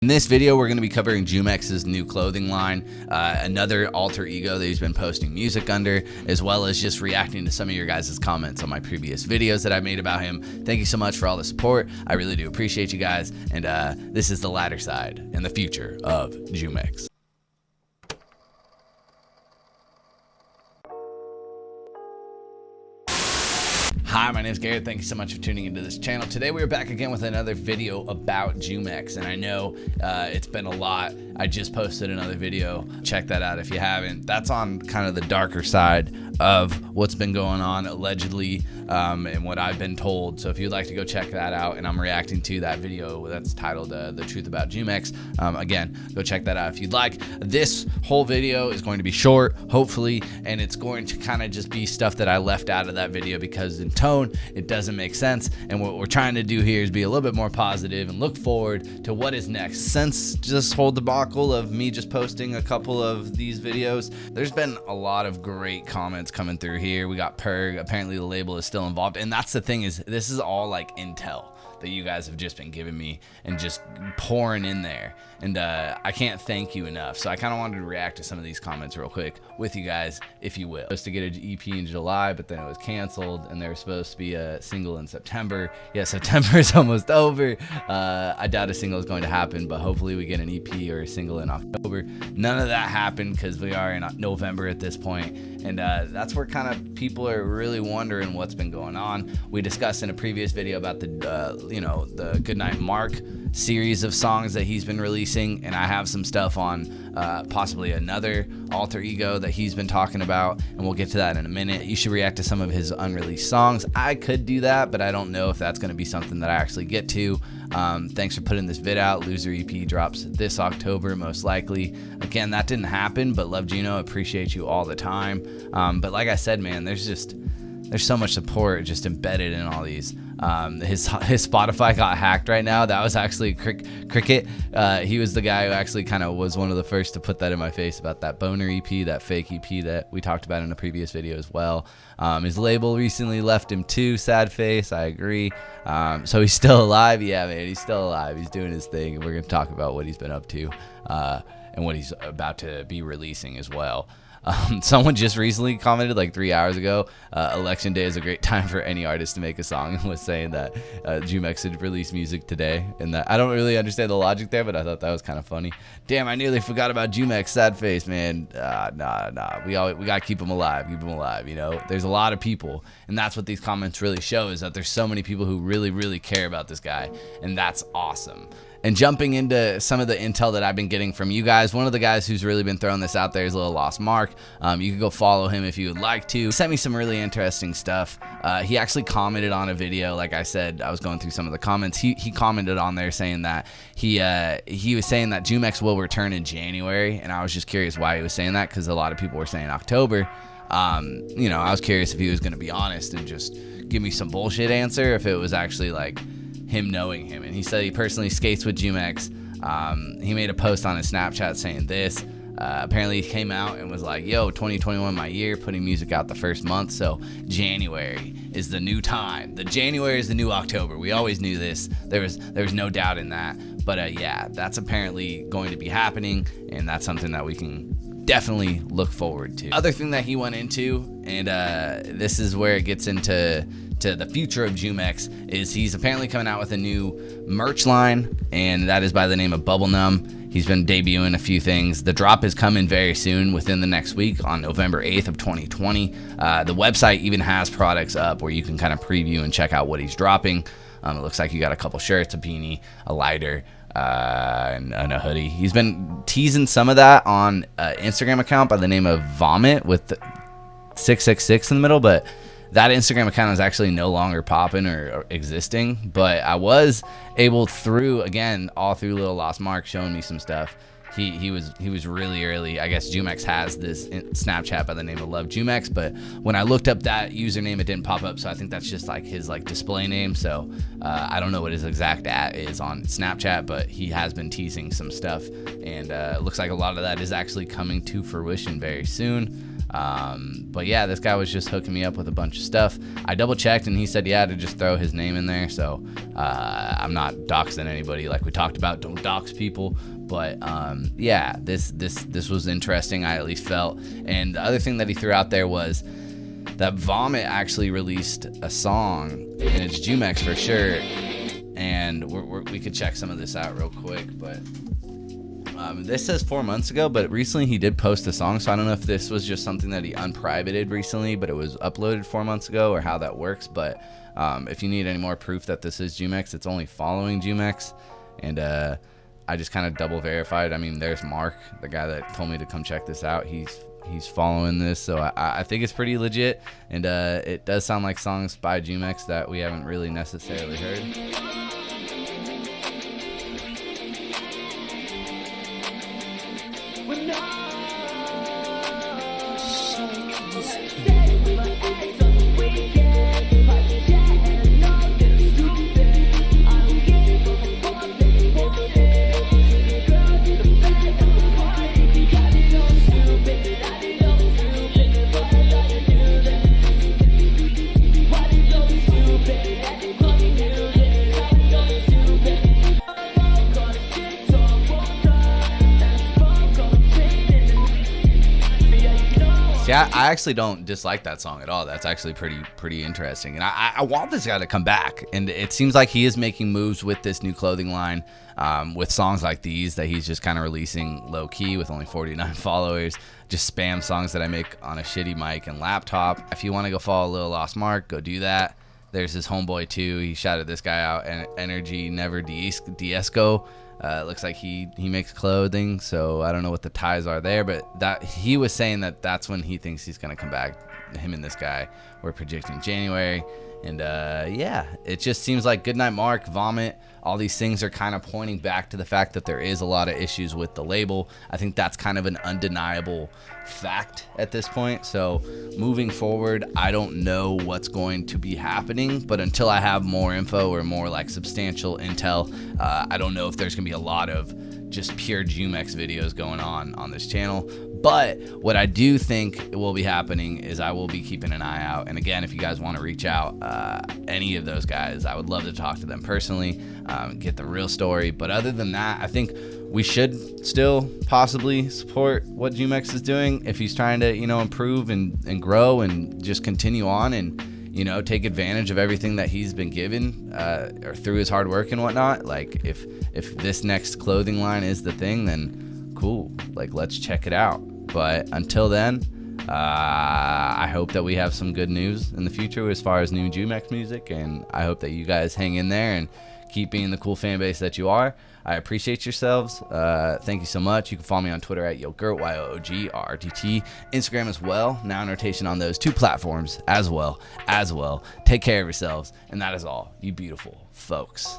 In this video, we're going to be covering JUMEX'S new clothing line, another alter ego that he's been posting music under, as well as just reacting to some of your guys' comments on my previous videos that I made about him. Thank you so much for all the support. I really do appreciate you guys. And this is the latter side and the future of JUMEX'S. Hi, my name is Garrett. Thank you so much for tuning into this channel. Today we are back again with another video about JUMEX'S, and I know it's been a lot. I just posted another video. Check that out if you haven't. That's on kind of the darker side of what's been going on allegedly and what I've been told. So if you'd like to go check that out, and I'm reacting to that video that's titled The Truth About JUMEX'S, again, go check that out if you'd like. This whole video is going to be short, hopefully, and it's going to kind of just be stuff that I left out of that video because in tone it doesn't make sense, and what we're trying to do here is be a little bit more positive and look forward to what is next. Since this whole debacle of me just posting a couple of these videos, there's been a lot of great comments coming through here. We got Perg, apparently the label is still involved, and that's the thing, is this is all like intel that you guys have just been giving me and just pouring in there, and I can't thank you enough. So I kind of wanted to react to some of these comments real quick with you guys, if you will. Supposed to get an EP in July, but then it was canceled, and there was supposed to be a single in September. Yeah, September is almost over. I doubt a single is going to happen, but hopefully we get an EP or a single in October. None of that happened because we are in November at this point, and that's where kind of people are really wondering what's been going on. We discussed in a previous video about the the Goodnight Mark series of songs that he's been releasing, and I have some stuff on possibly another alter ego that he's been talking about, and we'll get to that in a minute. You should react to some of his unreleased songs. I could do that, but I don't know if that's going to be something that I actually get to. Thanks for putting this vid out. Loser EP drops this October, most likely. Again, that didn't happen, but love Juno, appreciate you all the time. But like I said, man, there's so much support just embedded in all these. His Spotify got hacked right now. That was actually Cricket. He was the guy who actually kind of was one of the first to put that in my face about that Boner EP, that fake EP that we talked about in a previous video as well. His label recently left him too, sad face, I agree. So he's still alive. Yeah, man, he's still alive. He's doing his thing, and we're going to talk about what he's been up to and what he's about to be releasing as well. Someone just recently commented like 3 hours ago, election day is a great time for any artist to make a song, and was saying that JUMEX'S had released music today, and that I don't really understand the logic there, but I thought that was kind of funny. Damn, I nearly forgot about JUMEX'S, sad face, man. Nah, we gotta keep them alive, you know. There's a lot of people, and that's what these comments really show, is that there's so many people who really care about this guy, and that's awesome. And jumping into some of the intel that I've been getting from you guys, one of the guys who's really been throwing this out there is Lil Lost Mark. You can go follow him if you would like to. He sent me some really interesting stuff. He actually commented on a video. Like I said, I was going through some of the comments. He commented on there saying that he was saying that JUMEX'S will return in January, and I was just curious why he was saying that, because a lot of people were saying October. I was curious if he was going to be honest and just give me some bullshit answer, if it was actually like him knowing him. And he said he personally skates with JUMEX'S. He made a post on his Snapchat saying this. Apparently he came out and was like, yo, 2021 my year, putting music out the first month, so January is the new time. The January is the new October. We always knew this. There was no doubt in that. But yeah, that's apparently going to be happening, and that's something that we can definitely look forward to. Other thing that he went into, and this is where it gets into the future of JUMEX'S, is he's apparently coming out with a new merch line, and that is by the name of Bubble Numb. He's been debuting a few things. The drop is coming very soon, within the next week, on November 8th of 2020. The website even has products up where you can kind of preview and check out what he's dropping. It looks like you got a couple shirts, a beanie, a lighter, and a hoodie. He's been teasing some of that on an Instagram account by the name of Vomit with 666 in the middle, but that Instagram account is actually no longer popping or existing. But I was able all through Lil Lost Mark showing me some stuff. He was really early. I guess JUMEX'S has this Snapchat by the name of Love JUMEX'S, but when I looked up that username, it didn't pop up, so I think that's just like his display name. So I don't know what his exact @ is on Snapchat, but he has been teasing some stuff, and it looks like a lot of that is actually coming to fruition very soon. But yeah, this guy was just hooking me up with a bunch of stuff. I double checked and he said yeah, to just throw his name in there, so I'm not doxing anybody like we talked about. Don't dox people. But yeah, this was interesting, I at least felt. And the other thing that he threw out there was that Vomit actually released a song, and it's JUMEX'S for sure. And we could check some of this out real quick, but this says 4 months ago, but recently he did post a song, so I don't know if this was just something that he unprivated recently, but it was uploaded 4 months ago, or how that works. But if you need any more proof that this is JUMEX'S, it's only following JUMEX'S, and I just kind of double verified. I mean, there's Mark, the guy that told me to come check this out. He's following this, so I think it's pretty legit, and it does sound like songs by JUMEX'S that we haven't really necessarily heard. Yeah, I actually don't dislike that song at all. That's actually pretty interesting, and I want this guy to come back. And it seems like he is making moves with this new clothing line, with songs like these that he's just kind of releasing low key with only 49 followers. Just spam songs that I make on a shitty mic and laptop. If you want to go follow Lil Lost Mark, go do that. There's his homeboy too. He shouted this guy out, and Energy Never Diesco. It looks like he makes clothing, so I don't know what the ties are there, but that he was saying that that's when he thinks he's gonna come back. Him and this guy were projecting January, and yeah, it just seems like Goodnight Mark, Vomit, all these things are kind of pointing back to the fact that there is a lot of issues with the label. I think that's kind of an undeniable fact at this point. So moving forward, I don't know what's going to be happening, but until I have more info or more like substantial intel, I don't know if there's gonna be a lot of just pure JUMEX'S videos going on this channel. But what I do think will be happening is I will be keeping an eye out. And again, if you guys want to reach out, any of those guys, I would love to talk to them personally, get the real story. But other than that, I think we should still possibly support what JUMEX'S is doing if he's trying to, improve and grow and just continue on and, take advantage of everything that he's been given or through his hard work and whatnot. Like if this next clothing line is the thing, then cool. Like, let's check it out. But until then, I hope that we have some good news in the future as far as new JUMEX'S music, and I hope that you guys hang in there and keep being the cool fan base that you are. I appreciate yourselves. Thank you so much. You can follow me on Twitter at YoGarrett, YOOGRTT, Instagram as well. Now in rotation on those two platforms as well. Take care of yourselves, and that is all, you beautiful folks.